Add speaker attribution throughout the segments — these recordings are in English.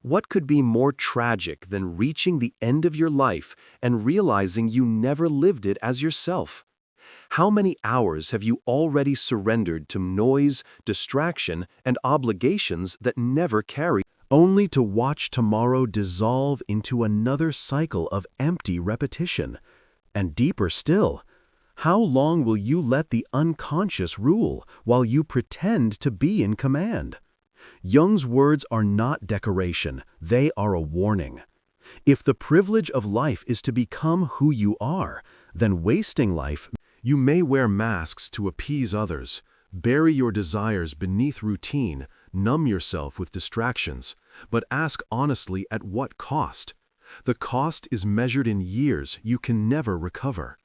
Speaker 1: What could be more tragic than reaching the end of your life and realizing you never lived it as yourself? How many hours have you already surrendered to noise, distraction, and obligations that never carry, only to watch tomorrow dissolve into another cycle of empty repetition? And deeper still, how long will you let the unconscious rule while you pretend to be in command? Jung's words are not decoration, they are a warning. If the privilege of life is to become who you are, then wasting life. You may wear masks to appease others, bury your desires beneath routine, numb yourself with distractions, but ask honestly at what cost? The cost is measured in years you can never recover.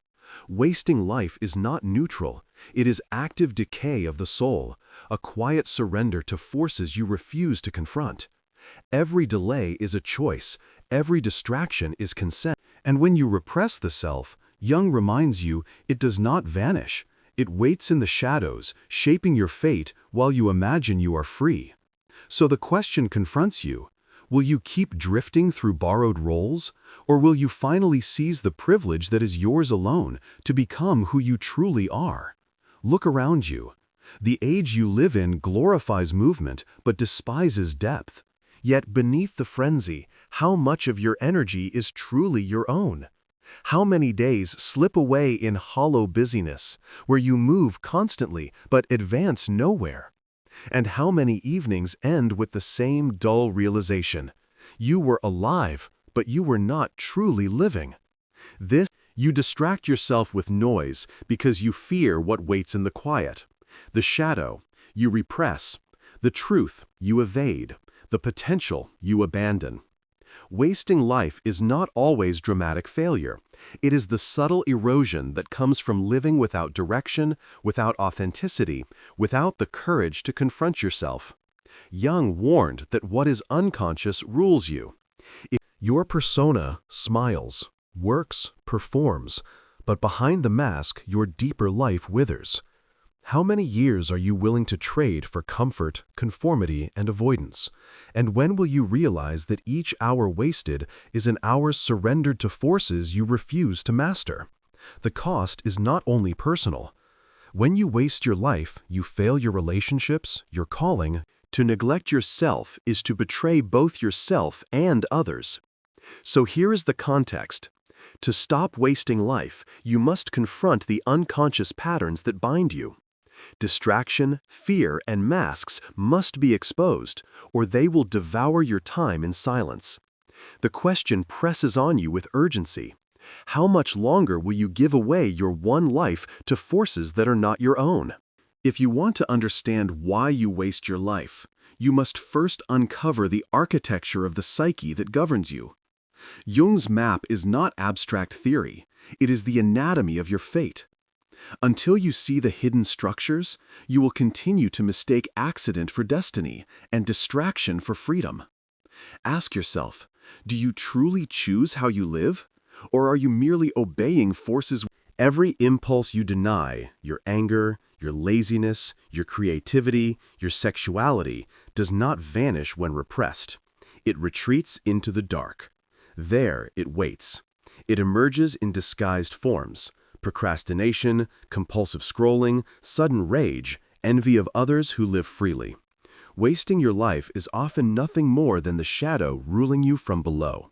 Speaker 1: Wasting life is not neutral, it is active decay of the soul, a quiet surrender to forces you refuse to confront. Every delay is a choice, every distraction is consent. And when you repress the self, Jung reminds you it does not vanish. It waits in the shadows, shaping your fate while you imagine you are free. So the question confronts you. Will you keep drifting through borrowed roles? Or will you finally seize the privilege that is yours alone to become who you truly are? Look around you. The age you live in glorifies movement but despises depth. Yet beneath the frenzy, how much of your energy is truly your own? How many days slip away in hollow busyness, where you move constantly but advance nowhere? And how many evenings end with the same dull realization? You were alive, but you were not truly living. You distract yourself with noise because you fear what waits in the quiet. The shadow, you repress. The truth, you evade. The potential, you abandon. Wasting life is not always dramatic failure. It is the subtle erosion that comes from living without direction, without authenticity, without the courage to confront yourself. Jung warned that what is unconscious rules you. Your persona smiles, works, performs, but behind the mask your deeper life withers. How many years are you willing to trade for comfort, conformity, and avoidance? And when will you realize that each hour wasted is an hour surrendered to forces you refuse to master? The cost is not only personal. When you waste your life, you fail your relationships, your calling. To neglect yourself is to betray both yourself and others. So here is the context. To stop wasting life, you must confront the unconscious patterns that bind you. Distraction, fear, and masks must be exposed, or they will devour your time in silence. The question presses on you with urgency. How much longer will you give away your one life to forces that are not your own? If you want to understand why you waste your life, you must first uncover the architecture of the psyche that governs you. Jung's map is not abstract theory, it is the anatomy of your fate. Until you see the hidden structures, you will continue to mistake accident for destiny and distraction for freedom. Ask yourself, do you truly choose how you live? Or are you merely obeying forces? Every impulse you deny, your anger, your laziness, your creativity, your sexuality, does not vanish when repressed. It retreats into the dark. There it waits. It emerges in disguised forms. Procrastination, compulsive scrolling, sudden rage, envy of others who live freely. Wasting your life is often nothing more than the shadow ruling you from below.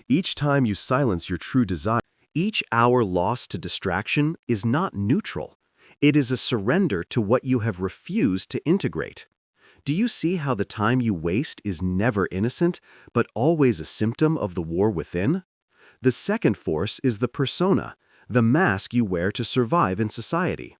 Speaker 1: Each time you silence your true desire, each hour lost to distraction is not neutral. It is a surrender to what you have refused to integrate. Do you see how the time you waste is never innocent, but always a symptom of the war within? The second force is the persona, the mask you wear to survive in society.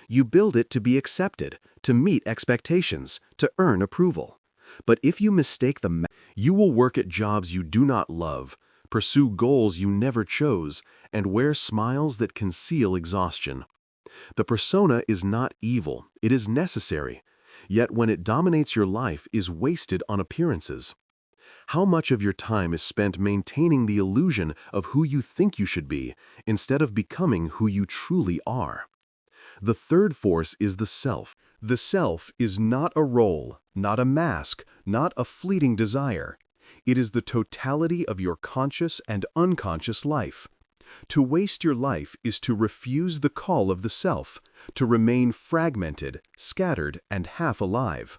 Speaker 1: You build it to be accepted, to meet expectations, to earn approval. But if you mistake the mask, you will work at jobs you do not love, pursue goals you never chose, and wear smiles that conceal exhaustion. The persona is not evil, it is necessary, yet when it dominates your life is wasted on appearances. How much of your time is spent maintaining the illusion of who you think you should be, instead of becoming who you truly are? The third force is the self. The self is not a role, not a mask, not a fleeting desire. It is the totality of your conscious and unconscious life. To waste your life is to refuse the call of the self, to remain fragmented, scattered, and half alive.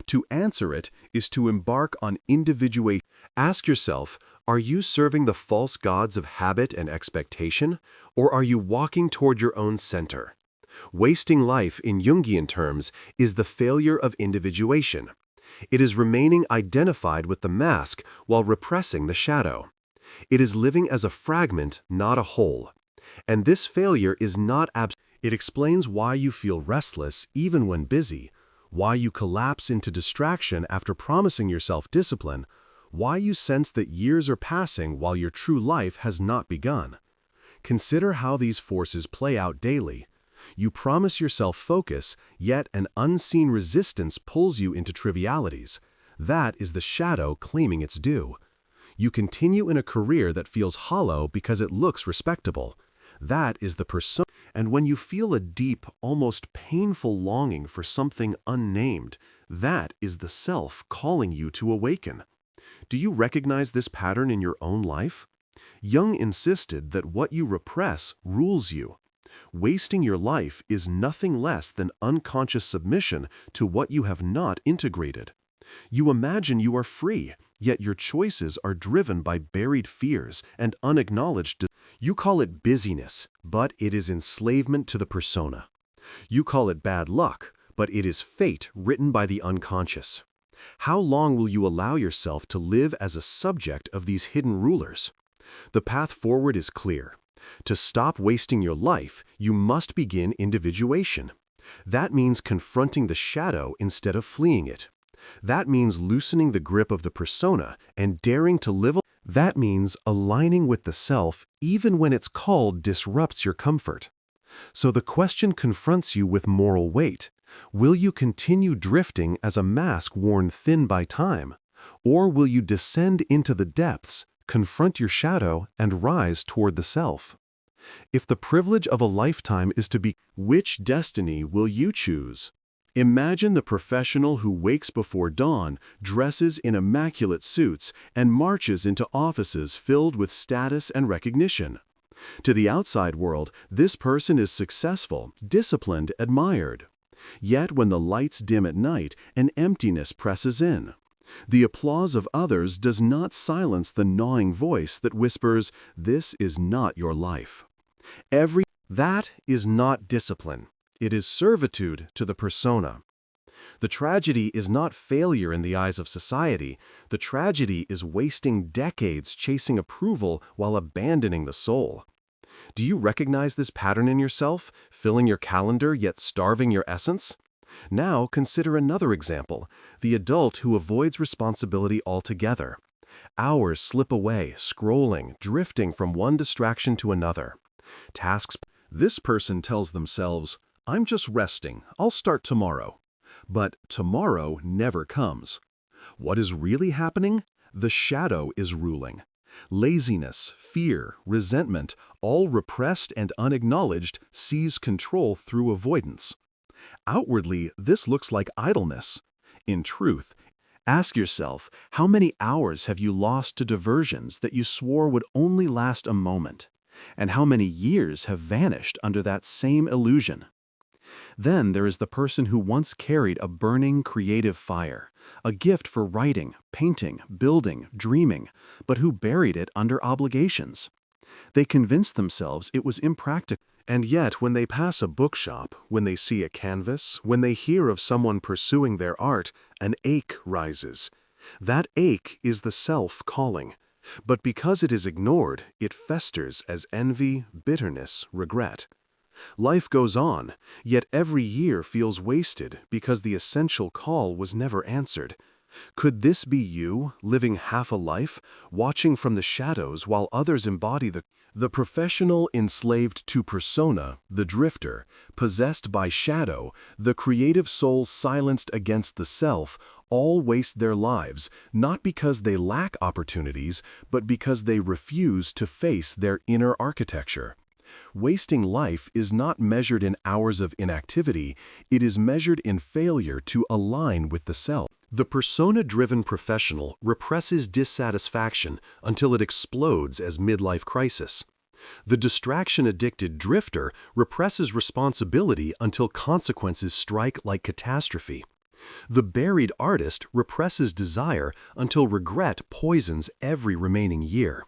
Speaker 1: To answer it is to embark on individuation. Ask yourself, are you serving the false gods of habit and expectation, or are you walking toward your own center? Wasting life, in Jungian terms, is the failure of individuation. It is remaining identified with the mask while repressing the shadow. It is living as a fragment, not a whole. And this failure is not absent. It explains why you feel restless even when busy, why you collapse into distraction after promising yourself discipline, why you sense that years are passing while your true life has not begun. Consider how these forces play out daily. You promise yourself focus, yet an unseen resistance pulls you into trivialities. That is the shadow claiming its due. You continue in a career that feels hollow because it looks respectable. That is the persona. And when you feel a deep, almost painful longing for something unnamed, that is the self calling you to awaken. Do you recognize this pattern in your own life? Jung insisted that what you repress rules you. Wasting your life is nothing less than unconscious submission to what you have not integrated. You imagine you are free, yet your choices are driven by buried fears and unacknowledged. You call it busyness, but it is enslavement to the persona. You call it bad luck, but it is fate written by the unconscious. How long will you allow yourself to live as a subject of these hidden rulers? The path forward is clear. To stop wasting your life, you must begin individuation. That means confronting the shadow instead of fleeing it. That means loosening the grip of the persona and daring to live. That means aligning with the self even when its call disrupts your comfort. So the question confronts you with moral weight. Will you continue drifting as a mask worn thin by time? Or will you descend into the depths, confront your shadow, and rise toward the self? If the privilege of a lifetime is to be, which destiny will you choose? Imagine the professional who wakes before dawn, dresses in immaculate suits, and marches into offices filled with status and recognition. To the outside world, this person is successful, disciplined, admired. Yet when the lights dim at night, an emptiness presses in. The applause of others does not silence the gnawing voice that whispers, "This is not your life." That is not discipline. It is servitude to the persona. The tragedy is not failure in the eyes of society. The tragedy is wasting decades chasing approval while abandoning the soul. Do you recognize this pattern in yourself, filling your calendar yet starving your essence? Now consider another example, the adult who avoids responsibility altogether. Hours slip away, scrolling, drifting from one distraction to another. Tasks. This person tells themselves, "I'm just resting, I'll start tomorrow." But tomorrow never comes. What is really happening? The shadow is ruling. Laziness, fear, resentment, all repressed and unacknowledged, seize control through avoidance. Outwardly, this looks like idleness. In truth, ask yourself, how many hours have you lost to diversions that you swore would only last a moment? And how many years have vanished under that same illusion? Then there is the person who once carried a burning creative fire, a gift for writing, painting, building, dreaming, but who buried it under obligations. They convinced themselves it was impractical. And yet, when they pass a bookshop, when they see a canvas, when they hear of someone pursuing their art, an ache rises. That ache is the self calling. But because it is ignored, it festers as envy, bitterness, regret. Life goes on, yet every year feels wasted because the essential call was never answered. Could this be you, living half a life, watching from the shadows while others embody the professional enslaved to persona, the drifter, possessed by shadow, the creative soul silenced against the self, all waste their lives, not because they lack opportunities, but because they refuse to face their inner architecture. Wasting life is not measured in hours of inactivity, it is measured in failure to align with the self. The persona-driven professional represses dissatisfaction until it explodes as midlife crisis. The distraction-addicted drifter represses responsibility until consequences strike like catastrophe. The buried artist represses desire until regret poisons every remaining year.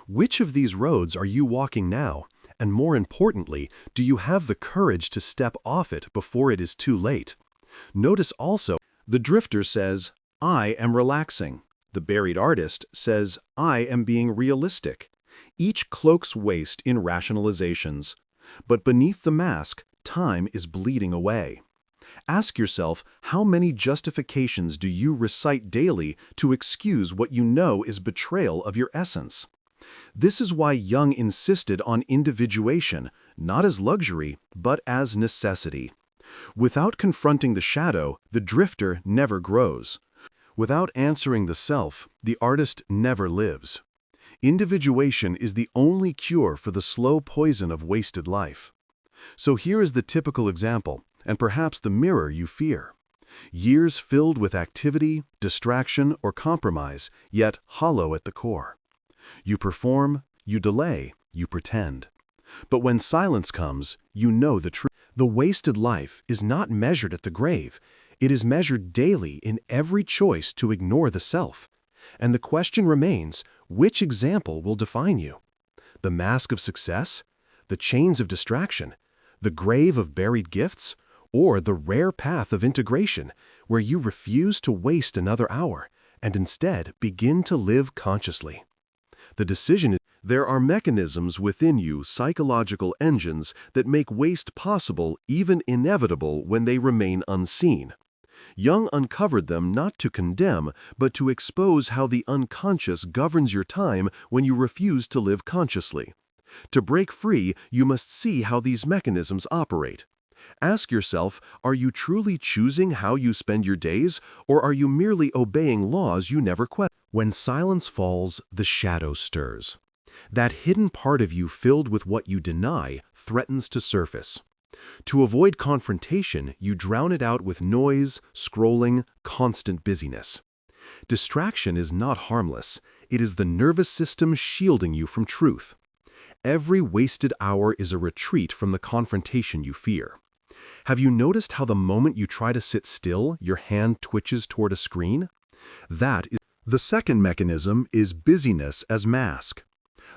Speaker 1: Which of these roads are you walking now? And more importantly, do you have the courage to step off it before it is too late? Notice also, the drifter says, "I am relaxing." The buried artist says, "I am being realistic." Each cloaks waste in rationalizations. But beneath the mask, time is bleeding away. Ask yourself, how many justifications do you recite daily to excuse what you know is betrayal of your essence? This is why Jung insisted on individuation, not as luxury, but as necessity. Without confronting the shadow, the drifter never grows. Without answering the self, the artist never lives. Individuation is the only cure for the slow poison of wasted life. So here is the typical example, and perhaps the mirror you fear. Years filled with activity, distraction, or compromise, yet hollow at the core. You perform, you delay, you pretend. But when silence comes, you know the truth. The wasted life is not measured at the grave. It is measured daily in every choice to ignore the self. And the question remains, which example will define you? The mask of success? The chains of distraction? The grave of buried gifts? Or the rare path of integration, where you refuse to waste another hour and instead begin to live consciously? The decision is, there are mechanisms within you, psychological engines, that make waste possible, even inevitable, when they remain unseen. Jung uncovered them not to condemn, but to expose how the unconscious governs your time when you refuse to live consciously. To break free, you must see how these mechanisms operate. Ask yourself, are you truly choosing how you spend your days, or are you merely obeying laws you never question? When silence falls, the shadow stirs. That hidden part of you filled with what you deny threatens to surface. To avoid confrontation, you drown it out with noise, scrolling, constant busyness. Distraction is not harmless. It is the nervous system shielding you from truth. Every wasted hour is a retreat from the confrontation you fear. Have you noticed how the moment you try to sit still, your hand twitches toward a screen? The second mechanism is busyness as mask.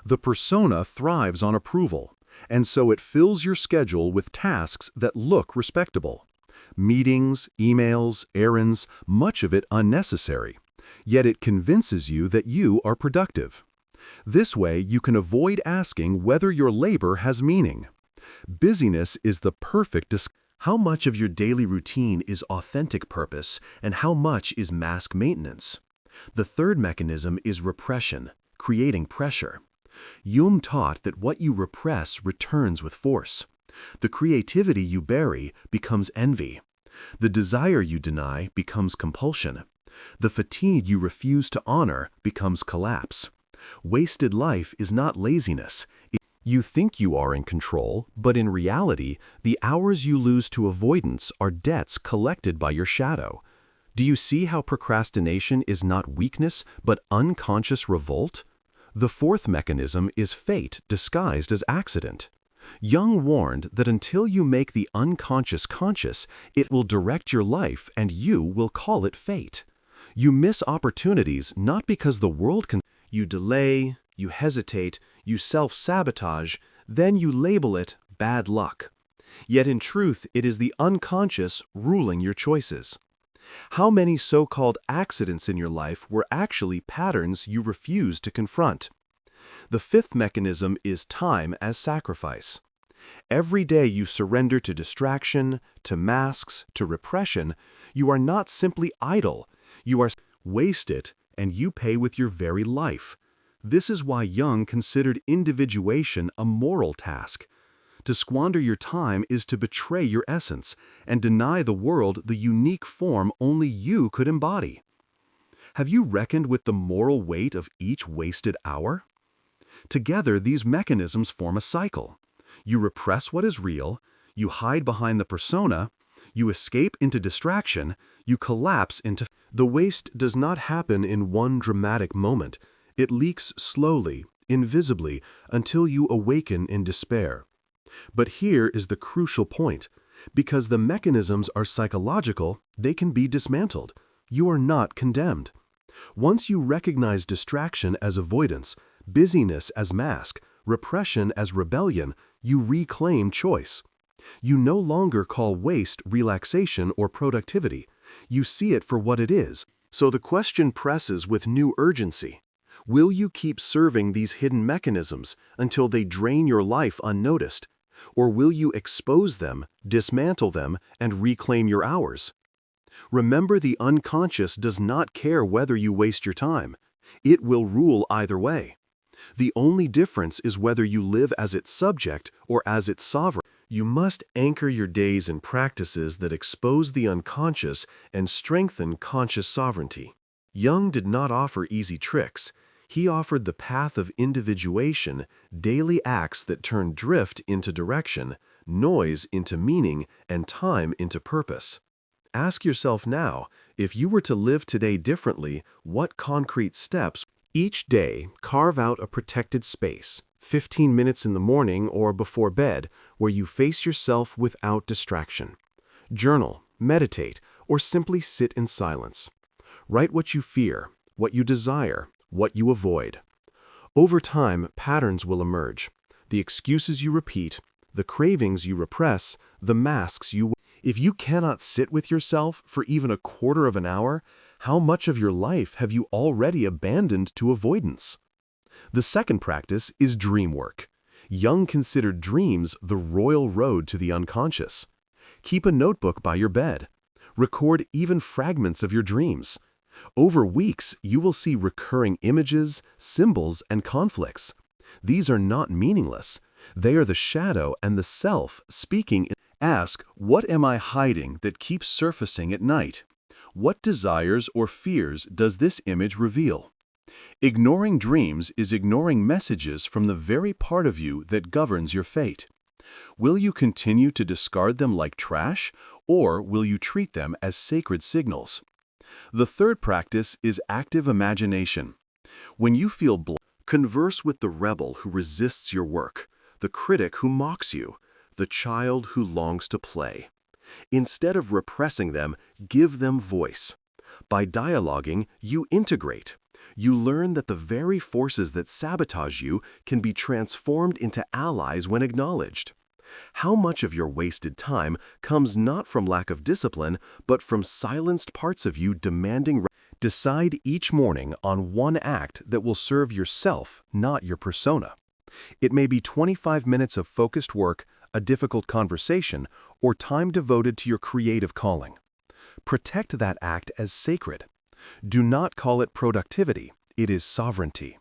Speaker 1: The persona thrives on approval, and so it fills your schedule with tasks that look respectable. Meetings, emails, errands, much of it unnecessary. Yet it convinces you that you are productive. This way, you can avoid asking whether your labor has meaning. Busyness is the perfect How much of your daily routine is authentic purpose, and how much is mask maintenance? The third mechanism is repression, creating pressure. Jung taught that what you repress returns with force. The creativity you bury becomes envy. The desire you deny becomes compulsion. The fatigue you refuse to honor becomes collapse. Wasted life is not laziness. You think you are in control, but in reality, the hours you lose to avoidance are debts collected by your shadow. Do you see how procrastination is not weakness, but unconscious revolt? The fourth mechanism is fate disguised as accident. Jung warned that until you make the unconscious conscious, it will direct your life and you will call it fate. You miss opportunities not because the world can. You delay, you hesitate, you self-sabotage, then you label it bad luck. Yet in truth, it is the unconscious ruling your choices. How many so-called accidents in your life were actually patterns you refused to confront? The fifth mechanism is time as sacrifice. Every day you surrender to distraction, to masks, to repression, you are not simply idle. You are wasted, and you pay with your very life. This is why Jung considered individuation a moral task. To squander your time is to betray your essence and deny the world the unique form only you could embody. Have you reckoned with the moral weight of each wasted hour? Together, these mechanisms form a cycle. You repress what is real, you hide behind the persona, You escape into distraction, you collapse into. The waste does not happen in one dramatic moment. It leaks slowly, invisibly, until you awaken in despair. But here is the crucial point. Because the mechanisms are psychological, they can be dismantled. You are not condemned. Once you recognize distraction as avoidance, busyness as mask, repression as rebellion, you reclaim choice. You no longer call waste relaxation or productivity. You see it for what it is. So the question presses with new urgency. Will you keep serving these hidden mechanisms until they drain your life unnoticed? Or will you expose them, dismantle them, and reclaim your hours? Remember, the unconscious does not care whether you waste your time. It will rule either way. The only difference is whether you live as its subject or as its sovereign. You must anchor your days in practices that expose the unconscious and strengthen conscious sovereignty. Jung did not offer easy tricks. He offered the path of individuation, daily acts that turn drift into direction, noise into meaning, and time into purpose. Ask yourself now, if you were to live today differently, what concrete steps? Each day, carve out a protected space, 15 minutes in the morning or before bed, where you face yourself without distraction. Journal, meditate, or simply sit in silence. Write what you fear, what you desire, what you avoid. Over time, patterns will emerge. The excuses you repeat, the cravings you repress, the masks you wear. If you cannot sit with yourself for even a quarter of an hour, how much of your life have you already abandoned to avoidance? The second practice is dream work. Jung considered dreams the royal road to the unconscious. Keep a notebook by your bed. Record even fragments of your dreams. Over weeks, you will see recurring images, symbols, and conflicts. These are not meaningless. They are the shadow and the self speaking. Ask, what am I hiding that keeps surfacing at night? What desires or fears does this image reveal? Ignoring dreams is ignoring messages from the very part of you that governs your fate. Will you continue to discard them like trash, or will you treat them as sacred signals? The third practice is active imagination. When you feel blocked, converse with the rebel who resists your work, the critic who mocks you, the child who longs to play. Instead of repressing them, give them voice. By dialoguing, you integrate. You learn that the very forces that sabotage you can be transformed into allies when acknowledged. How much of your wasted time comes not from lack of discipline, but from silenced parts of you demanding? Decide each morning on one act that will serve yourself, not your persona. It may be 25 minutes of focused work, a difficult conversation, or time devoted to your creative calling. Protect that act as sacred. Do not call it productivity, it is sovereignty.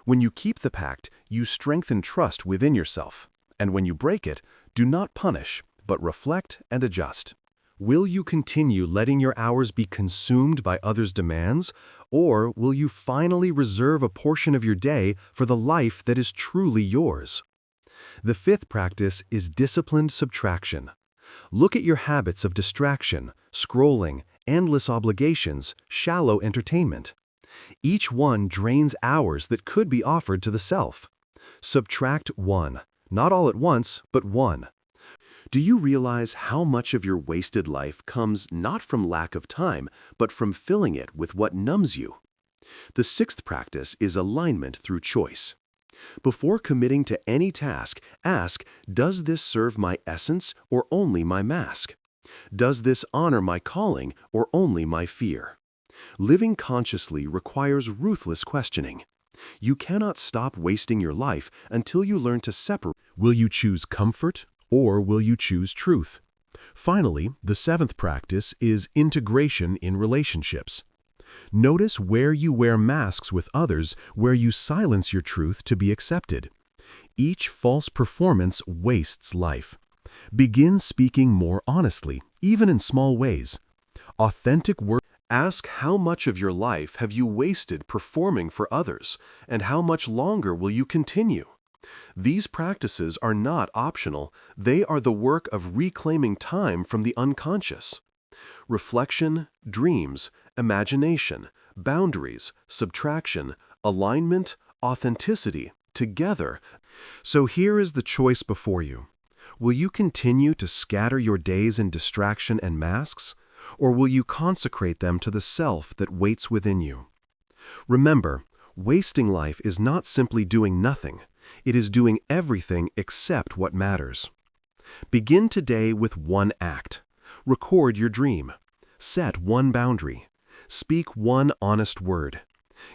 Speaker 1: When you keep the pact, you strengthen trust within yourself. And when you break it, do not punish, but reflect and adjust. Will you continue letting your hours be consumed by others' demands, or will you finally reserve a portion of your day for the life that is truly yours? The fifth practice is disciplined subtraction. Look at your habits of distraction, scrolling, endless obligations, shallow entertainment. Each one drains hours that could be offered to the self. Subtract one, not all at once, but one. Do you realize how much of your wasted life comes not from lack of time, but from filling it with what numbs you? The sixth practice is alignment through choice. Before committing to any task, ask, does this serve my essence or only my mask? Does this honor my calling or only my fear? Living consciously requires ruthless questioning. You cannot stop wasting your life until you learn to separate. Will you choose comfort or will you choose truth? Finally, the seventh practice is integration in relationships. Notice where you wear masks with others, where you silence your truth to be accepted. Each false performance wastes life. Begin speaking more honestly, even in small ways. Authentic work. Ask, how much of your life have you wasted performing for others, and how much longer will you continue? These practices are not optional, they are the work of reclaiming time from the unconscious. Reflection, dreams, imagination, boundaries, subtraction, alignment, authenticity, together. So here is the choice before you. Will you continue to scatter your days in distraction and masks, or will you consecrate them to the self that waits within you? Remember, wasting life is not simply doing nothing. It is doing everything except what matters. Begin today with one act. Record your dream. Set one boundary. Speak one honest word.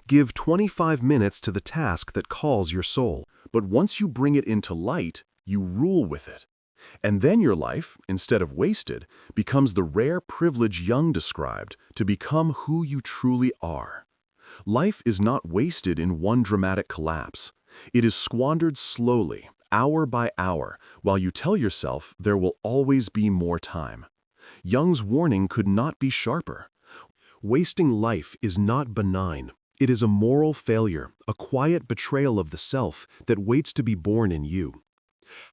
Speaker 1: Give 25 minutes to the task that calls your soul. But once you bring it into light, you rule with it. And then your life, instead of wasted, becomes the rare privilege Jung described, to become who you truly are. Life is not wasted in one dramatic collapse. It is squandered slowly, hour by hour, while you tell yourself there will always be more time. Jung's warning could not be sharper. Wasting life is not benign. It is a moral failure, a quiet betrayal of the self that waits to be born in you.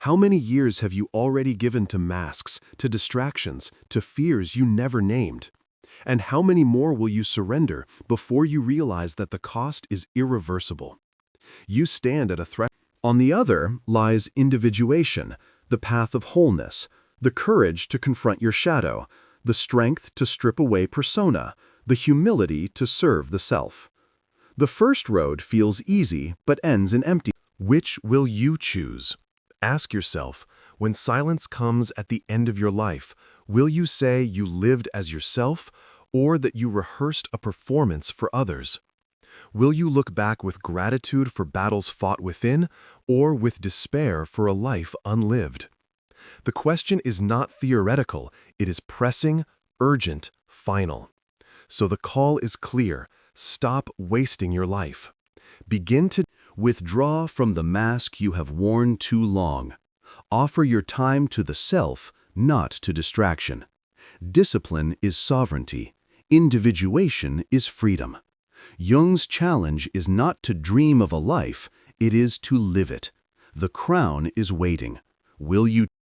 Speaker 1: How many years have you already given to masks, to distractions, to fears you never named? And how many more will you surrender before you realize that the cost is irreversible? You stand at a threshold. On the other lies individuation, the path of wholeness, the courage to confront your shadow, the strength to strip away persona, the humility to serve the self. The first road feels easy but ends in empty. Which will you choose? Ask yourself, when silence comes at the end of your life, will you say you lived as yourself or that you rehearsed a performance for others? Will you look back with gratitude for battles fought within or with despair for a life unlived? The question is not theoretical, it is pressing, urgent, final. So the call is clear. Stop wasting your life. Begin to withdraw from the mask you have worn too long. Offer your time to the self, not to distraction. Discipline is sovereignty. Individuation is freedom. Jung's challenge is not to dream of a life, it is to live it. The crown is waiting. Will you